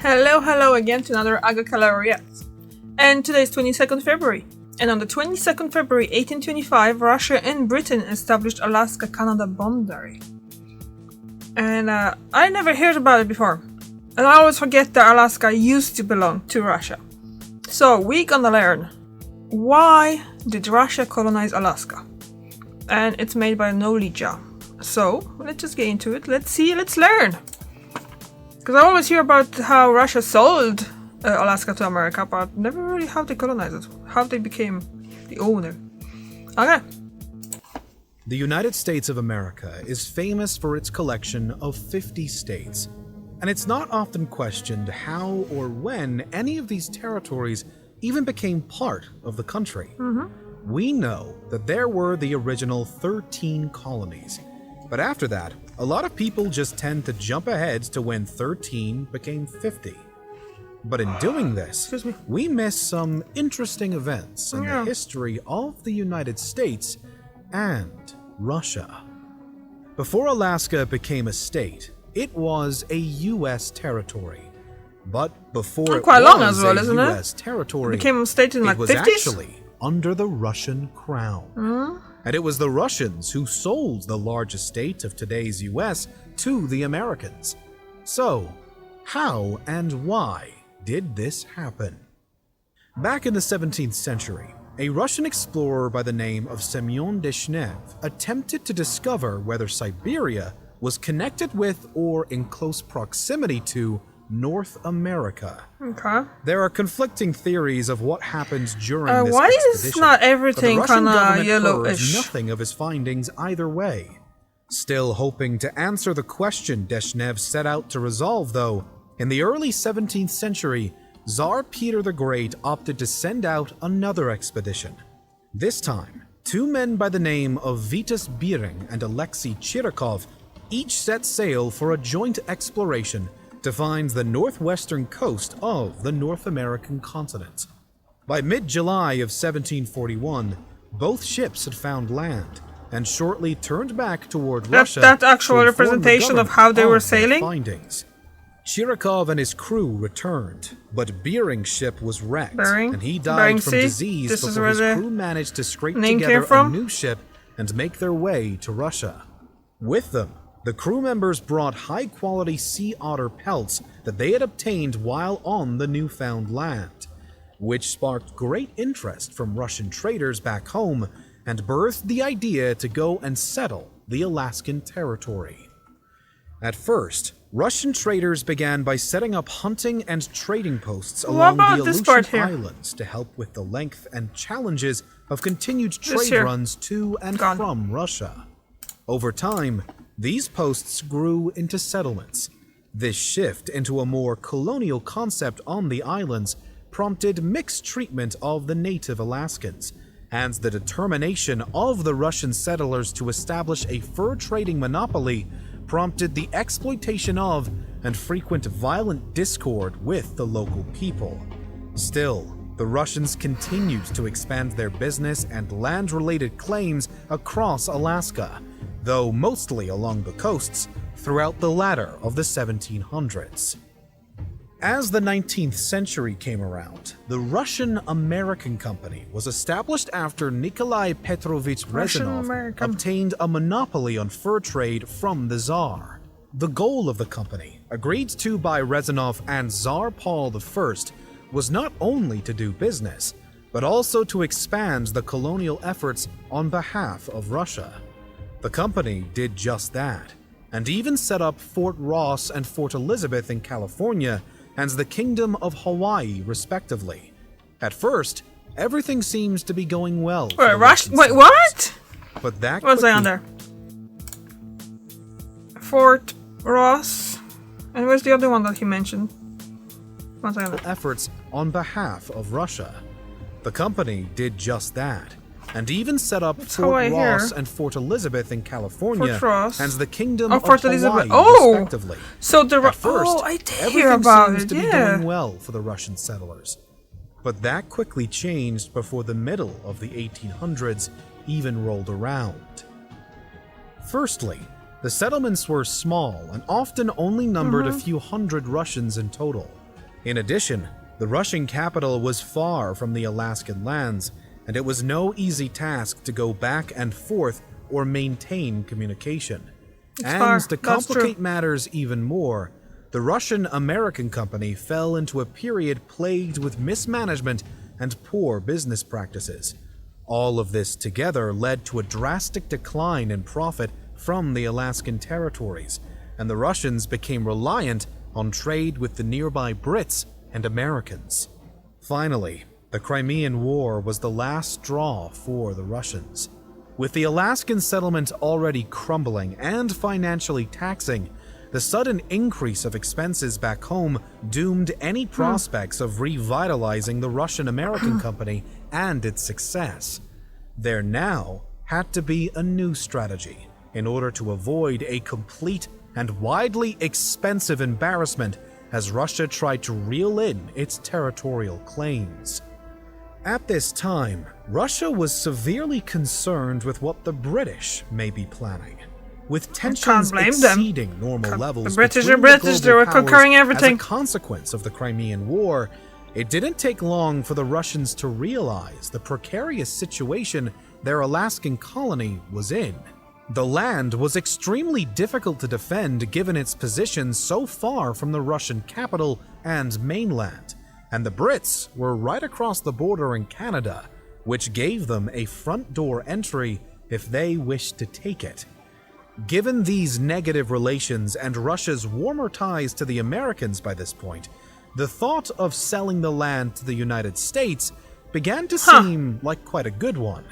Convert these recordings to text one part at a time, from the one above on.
Hello again to another Agakala Reacts. And today is 22nd February. And on the 22nd February 1825, Russia and Britain established Alaska-Canada boundary. And I never heard about it before. And I always forget that Alaska used to belong to Russia. So we're gonna learn, why did Russia colonize Alaska? And it's made by Knowledge. So let's just get into it. Let's learn. Because I always hear about how Russia sold Alaska to America, but never really how they colonized it, how they became the owner. Okay. The United States of America is famous for its collection of 50 states, and it's not often questioned how or when any of these territories even became part of the country. We know that there were the original 13 colonies, but after that, a lot of people just tend to jump ahead to when 13 became 50. But in doing this, we miss some interesting events in the history of the United States and Russia. Before Alaska became a state, it was a U.S. territory. But before it was a U.S. territory, it became a state in it was 50s? actually under the Russian crown. And it was the Russians who sold the largest state of today's US to the Americans. So, how and why did this happen? Back in the 17th century, a Russian explorer by the name of Semyon Deshnev attempted to discover whether Siberia was connected with or in close proximity to North America. Okay. There are conflicting theories of what happened during this why expedition. is not everything kind of yellowish? Nothing of his findings either way. Still hoping to answer the question Deshnev set out to resolve, though, in the early 17th century, Tsar Peter the Great opted to send out another expedition. This time, two men by the name of Vitus Bering and Alexei Chirikov each set sail for a joint exploration to find the northwestern coast of the North American continent. By mid-July of 1741, both ships had found land and shortly turned back toward Russia. That actual representation of how they were sailing? Findings. Chirikov and his crew returned, but Bering's ship was wrecked, and he died from disease before his crew managed to scrape together a new ship and make their way to Russia. With them, the crew members brought high-quality sea otter pelts that they had obtained while on the newfound land, which sparked great interest from Russian traders back home and birthed the idea to go and settle the Alaskan territory. At first, Russian traders began by setting up hunting and trading posts along the Aleutian Islands to help with the length and challenges of continued trade runs to and from Russia. Over time, these posts grew into settlements. This shift into a more colonial concept on the islands prompted mixed treatment of the native Alaskans, and the determination of the Russian settlers to establish a fur trading monopoly prompted the exploitation of and frequent violent discord with the local people. Still, the Russians continued to expand their business and land-related claims across Alaska, though mostly along the coasts, throughout the latter of the 1700s. As the 19th century came around, the Russian-American Company was established after Nikolai Petrovich Rezanov obtained a monopoly on fur trade from the Tsar. The goal of the company, agreed to by Rezanov and Tsar Paul I, was not only to do business, but also to expand the colonial efforts on behalf of Russia. The company did just that, and even set up Fort Ross and Fort Elizabeth in California and the Kingdom of Hawaii, respectively. At first, everything seems to be going well. Wait, wait, what? But that What's that on there? Fort Ross. And where's the other one that he mentioned? What's that on there? Efforts on behalf of Russia. The company did just that, and even set up Fort Ross and Fort Elizabeth in California and the Kingdom of Hawaii, respectively. So the I did hear about it. Everything seems to be going well for the Russian settlers, but that quickly changed before the middle of the 1800s even rolled around. Firstly, the settlements were small and often only numbered a few hundred Russians in total. In addition, the Russian capital was far from the Alaskan lands, and it was no easy task to go back and forth or maintain communication. To complicate matters even more, the Russian-American company fell into a period plagued with mismanagement and poor business practices. All of this together led to a drastic decline in profit from the Alaskan territories, and the Russians became reliant on trade with the nearby Brits and Americans. Finally, the Crimean War was the last straw for the Russians. With the Alaskan settlement already crumbling and financially taxing, the sudden increase of expenses back home doomed any prospects of revitalizing the Russian-American company and its success. There now had to be a new strategy in order to avoid a complete and widely expensive embarrassment as Russia tried to reel in its territorial claims. At this time, Russia was severely concerned with what the British may be planning, with tensions exceeding normal levels. The British are British, they were conquering everything. As a consequence of the Crimean War, it didn't take long for the Russians to realize the precarious situation their Alaskan colony was in. The land was extremely difficult to defend given its position so far from the Russian capital and mainland, and the Brits were right across the border in Canada, which gave them a front door entry if they wished to take it. Given these negative relations and Russia's warmer ties to the Americans by this point, the thought of selling the land to the United States began to seem like quite a good one.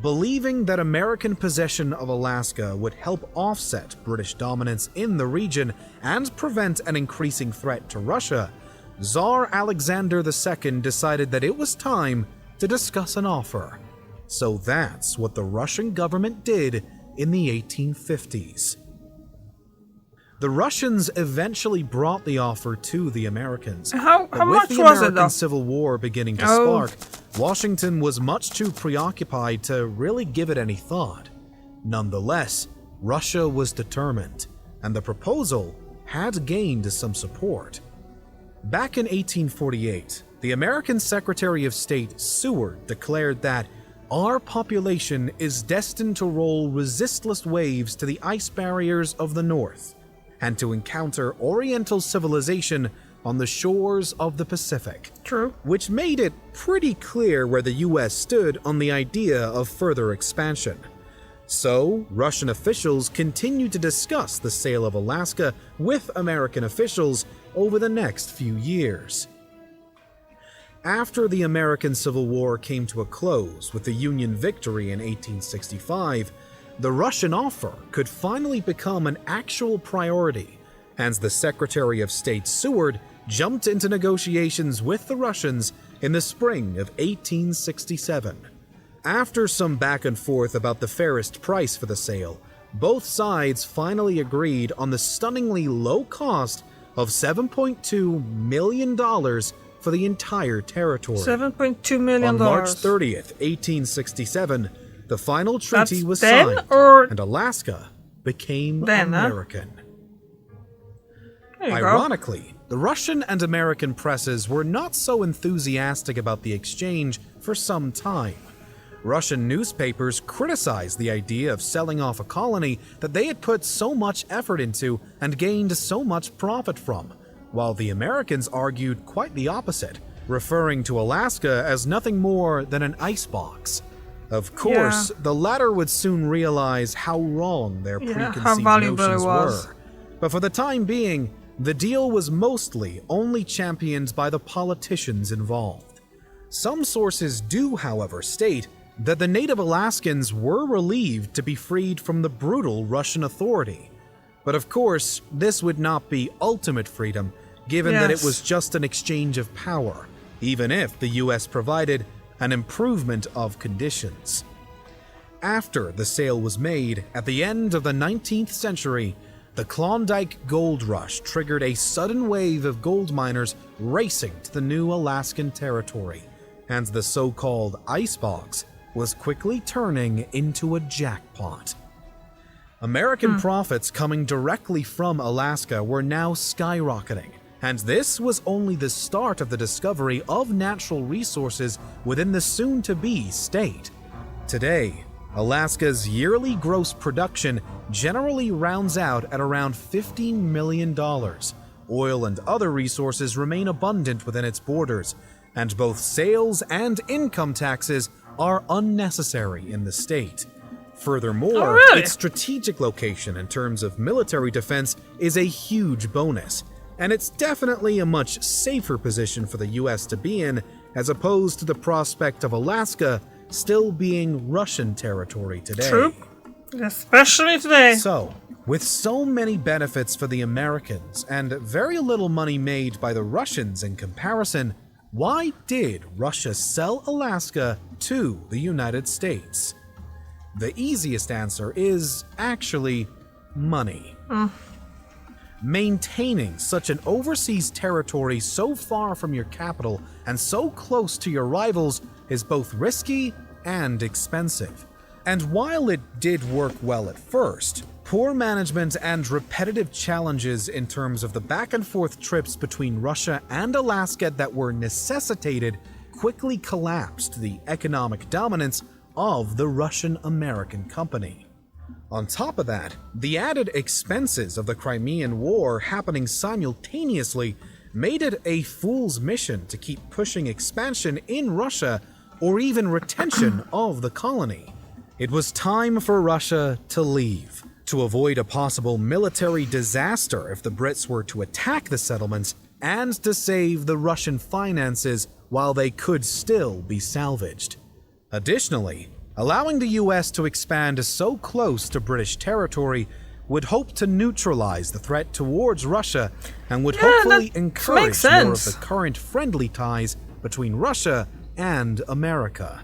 Believing that American possession of Alaska would help offset British dominance in the region and prevent an increasing threat to Russia, Tsar Alexander II decided that it was time to discuss an offer. So that's what the Russian government did in the 1850s. The Russians eventually brought the offer to the Americans. How much was it, though? With the American Civil War beginning to spark, Washington was much too preoccupied to really give it any thought. Nonetheless, Russia was determined, and the proposal had gained some support. Back in 1848, the American Secretary of State Seward declared that our population is destined to roll resistless waves to the ice barriers of the North, and to encounter Oriental civilization on the shores of the Pacific. True. Which made it pretty clear where the US stood on the idea of further expansion. So, Russian officials continued to discuss the sale of Alaska with American officials over the next few years. After the American Civil War came to a close with the Union victory in 1865, the Russian offer could finally become an actual priority, and the Secretary of State Seward jumped into negotiations with the Russians in the spring of 1867. After some back and forth about the fairest price for the sale, both sides finally agreed on the stunningly low cost of $7.2 million for the entire territory. $7.2 million. On March 30th, 1867, the final treaty was signed, and Alaska became American. Ironically, the Russian and American presses were not so enthusiastic about the exchange for some time. Russian newspapers criticized the idea of selling off a colony that they had put so much effort into and gained so much profit from, while the Americans argued quite the opposite, referring to Alaska as nothing more than an icebox. Of course, the latter would soon realize how wrong their preconceived notions were. But for the time being, the deal was mostly only championed by the politicians involved. Some sources do, however, state that the native Alaskans were relieved to be freed from the brutal Russian authority. But of course, this would not be ultimate freedom, given that it was just an exchange of power, even if the US provided an improvement of conditions. After the sale was made, at the end of the 19th century, the Klondike Gold Rush triggered a sudden wave of gold miners racing to the new Alaskan territory, and the so-called icebox was quickly turning into a jackpot. American profits coming directly from Alaska were now skyrocketing, And this was only the start of the discovery of natural resources within the soon-to-be state. Today, Alaska's yearly gross production generally rounds out at around $15 million. Oil and other resources remain abundant within its borders, and both sales and income taxes are unnecessary in the state. Furthermore, its strategic location in terms of military defense is a huge bonus, and it's definitely a much safer position for the US to be in, as opposed to the prospect of Alaska still being Russian territory today. True. Especially today. So, with so many benefits for the Americans and very little money made by the Russians in comparison, why did Russia sell Alaska to the United States? The easiest answer is actually money. Maintaining such an overseas territory so far from your capital and so close to your rivals is both risky and expensive. And while it did work well at first, poor management and repetitive challenges in terms of the back and forth trips between Russia and Alaska that were necessitated quickly collapsed the economic dominance of the Russian-American company. On top of that, the added expenses of the Crimean War happening simultaneously made it a fool's mission to keep pushing expansion in Russia or even retention of the colony. It was time for Russia to leave, to avoid a possible military disaster if the Brits were to attack the settlements, and to save the Russian finances while they could still be salvaged. Additionally, allowing the US to expand so close to British territory would hope to neutralize the threat towards Russia and would hopefully encourage more of the current friendly ties between Russia and America.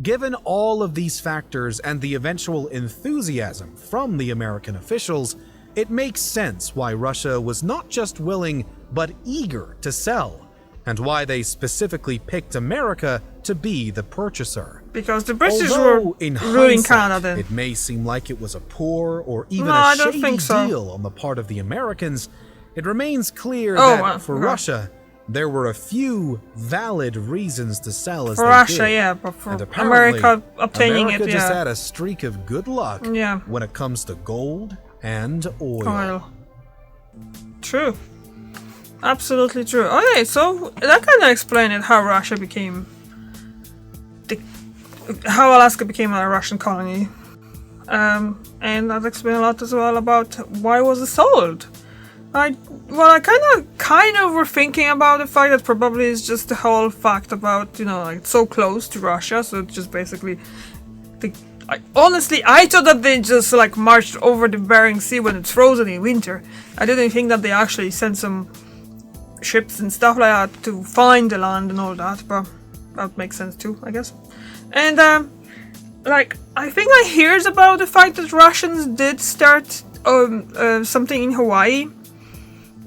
Given all of these factors and the eventual enthusiasm from the American officials, it makes sense why Russia was not just willing but eager to sell, and why they specifically picked America to be the purchaser. Because the British were ruling Canada then. It may seem like it was a poor or even a shady deal on the part of the Americans. It remains clear that for Russia, there were a few valid reasons to sell as for Russia, yeah, but for America obtaining America it, just had a streak of good luck when it comes to gold and oil. True. Absolutely true. Okay, so that kind of explained how Russia became how Alaska became a Russian colony, and that explains a lot as well about why was it sold. I kind of were thinking about the fact that probably it's just the whole fact about, you know, like so close to Russia, so it's just basically honestly, I thought that they just like marched over the Bering Sea when it's frozen in winter. I didn't think that they actually sent some ships and stuff like that to find the land and all that, but that makes sense too, I guess. And I think I heard about the fact that Russians did start something in Hawaii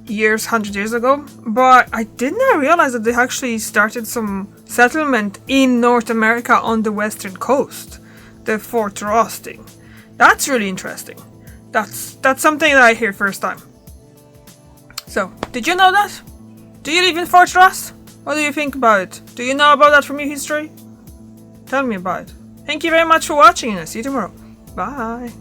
100 years ago, but I did not realize that they actually started some settlement in North America on the western coast, the Fort Ross thing. That's really interesting. That's something that I hear first time. So, did you know that? Do you live in Fort Ross? What do you think about it? Do you know about that from your history? Tell me about it. Thank you very much for watching and I'll see you tomorrow. Bye.